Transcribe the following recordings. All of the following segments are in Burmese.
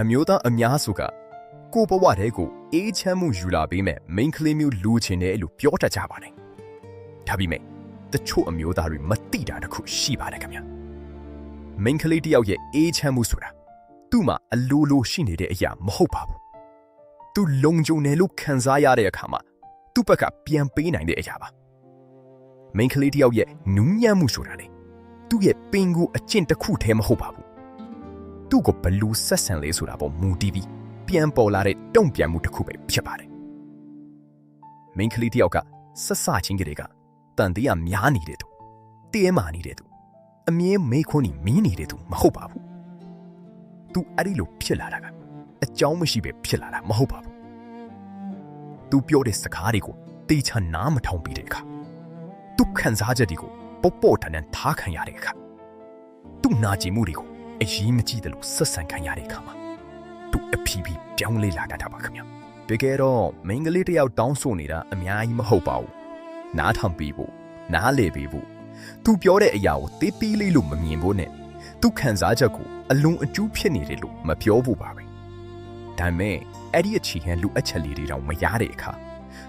အမျိုးသားအများစုကကိုဘဝတွေကိုအေးချမ်းမှုယူလာပေးမဲ့မိန်းကလေးမျိုးလူချင်တယ်လို့ပြောတတ်ကြပါတယ်ဒါပေမဲ့တချို့အမျိုးသားတွေမသိတာတခုရှိပါတယ်ခင်ဗျမိန်းကလေးတယောက်ရဲ့အေးချမ်းမှုဆိုတာသူ့မှာအလိုလိုရှိနေတဲ့အရာမဟုတ်ပါဘူးသူလုံခြုံတယ်လို့ခံစားရတဲ့အခါမှာသူ့ဘက်ကပြန်ပေးနိုင်တဲ့အရာပါမိန်းကလေးတယောက်ရဲ့နူးညံ့မှုဆိုတာလေသူ့ရဲ့ပင်ကိုအကျင့်တစ်ခုတည်းမဟုတ်ပါဘူးသူ့ကိုဘလူးဆက်ဆံလေးဆိုတာပေါ်မူတည်ပြီးပြန်ပေါ်လာတဲ့တုံ့ပြန်မှုတစ်ခုပဲဖြစ်ပါတယ်မိန်းကလေးတယောက်ကဆက်စချင်းကလေးကတန်တရားများနေတဲ့သူတဲမာနေတဲ့သူအမြဲမေးခွန်းနေမင်းနေတဲ့သူမဟုတ်ပါဘူးသူအဲ့ဒီလိုဖြစ်လာတာကအကြောင်းမရှိပဲဖြစ်လာတာမဟုတ်ပါဘူးသူပြောတဲ့စကားတွေကိုတေချာနားမထောင်ပြီးတဲ့အခါသူခံစားချက်တွေကိုပေါ့တန်တန်ထားခံရတဲ့အခါသူနာကျင်မှုတွေကိုအရေးမကြီးတယ်လို့ဆက်ဆံခံရတဲ့အခါမှာသူအဖီဖီပြောင်းလဲလာတာပါခင်ဗျတကယ်တော့မိန်းကလေးတယောက်တောင်းဆိုနေတာအများကြီးမဟုတ်ပါဘူးနားထောင်ပြီးဖို့နားလေပြီးဖို့သူပြောတဲ့အရာကိုတေးပြီးလေးလို့မမြင်ဖို့နဲ့သူခံစားချက်ကိုအလွန်အကျူးဖြစ်နေတယ်လို့မပြောဖို့ပါပဲဒါပေမဲ့အဲ့ဒီအခြေခံလူအချက်လေးတွေတော့မရတဲ့အခါ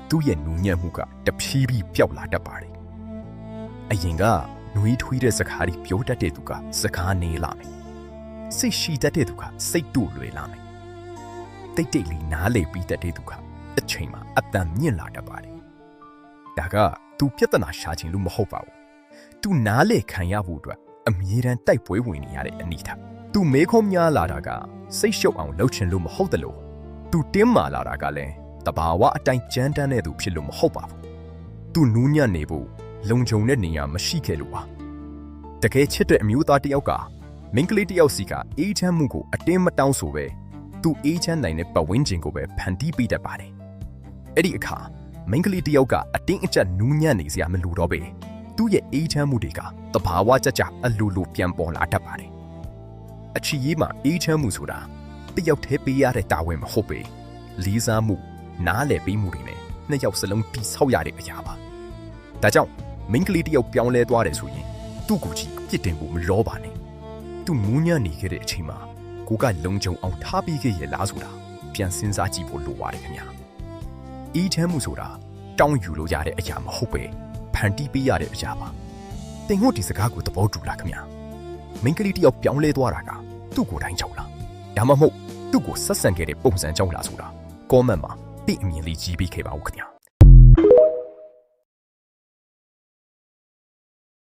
သူ့ရဲ့နူးညံ့မှုကတဖြည်းဖြည်းပျောက်လာတတ်ပါတယ်အရင်ကနွေးထွေးတဲ့စကားတွေပြောတတ်တဲ့သူကစကားနေလာမယ်စိတ်ရှိတတ်တဲ့သူကစိတ်တူလွယ်လာမယ်တိတ်တိတ်လေးနားလေပြီးတတ်တဲ့သူကအချိန်မှာအတန်မြင့်လာတတ်ပါတယ်ဒါကသူပြဿနာရှာခြင်းလို့မဟုတ်ပါဘူးသူနားလေခံရဖို့အတွက်အမြဲတမ်းတိုက်ပွဲဝင်နေရတဲ့အနေထားသူမဲခုံးများလာတာကစိတ်ရှုပ်အောင်လှုပ်ချင်လို့မဟုတ်တယ်လို့သူတင်းမာလာတာကလည်းတဘာဝအတိုင်းကြမ်းတမ်းတဲ့သူဖြစ်လို့မဟုတ်ပါဘူးသူနူးညံ့နေဖို့လုံခြုံတဲ့နေရာမရှိခဲ့လို့ပါတကယ်ချစ်တဲ့အမျိုးသားတယောက်ကမိန်းကလေးတယောက်စီကအေးချမ်းမှုကိုအတင်းမတောင်းဆိုပဲသူအေးချမ်းနိုင်တဲ့ပတ်ဝန်းကျင်ကိုပဲဖန်တီးပေးတတ်ပါတယ်အဲ့ဒီအခါမိန်းကလေးတယောက်ကအတင်းအကျပ်နူးညံ့နေစရာမလိုတော့ပဲသူ့ရဲ့အေးချမ်းမှုတွေကတဘာဝကြကြအလိုလိုပြန်ပေါ်လာတတ်ပါတယ်အချီရေးမှာအေးချမ်းမှုဆိုတာတယောက်တည်းပေးရတဲ့တာဝန်မဟုတ်ပဲလေးစားမှုနားလည်ပေးမှုတွေနဲ့နှစ်ယောက်စလုံးတိဆောက်ရတဲ့အရာပါဒါကြောင့်မိန်းကလေးတယောက်ပြောင်းလဲသွားတယ်ဆိုရင်သူ့ကိုယ်ကြီးပြစ်တင်ဖို့မလောပါနဲ့သူနူးညံ့နေခဲ့တဲ့အချိန်မှာကိုကလုံခြုံအောင်ထားပြီးခဲ့ရလားဆိုတာပြန်စဉ်းစားကြည့်ဖို့လိုပါတယ်ခင်ဗျာအေးချမ်းမှုဆိုတာတောင်းယူလို့ရတဲ့အရာမဟုတ်ပဲဖန်တီးပေးရတဲ့အရာပါတင်ဟုတ်ဒီစကားကိုသဘောတူလားခင်ဗျာမိန်းကလေးတယောက်ပြောင်းလဲသွားတာကသူ့ကိုယ်တိုင်ကြောက်လားဒါမှမဟုတ်သူ့ကိုဆက်ဆံခဲ့တဲ့ပုံစံကြောင့်လားဆိုတာcommentမှာတိအမြင်လေးကြီးပေးခဲ့ပါဦးခင်ဗျာ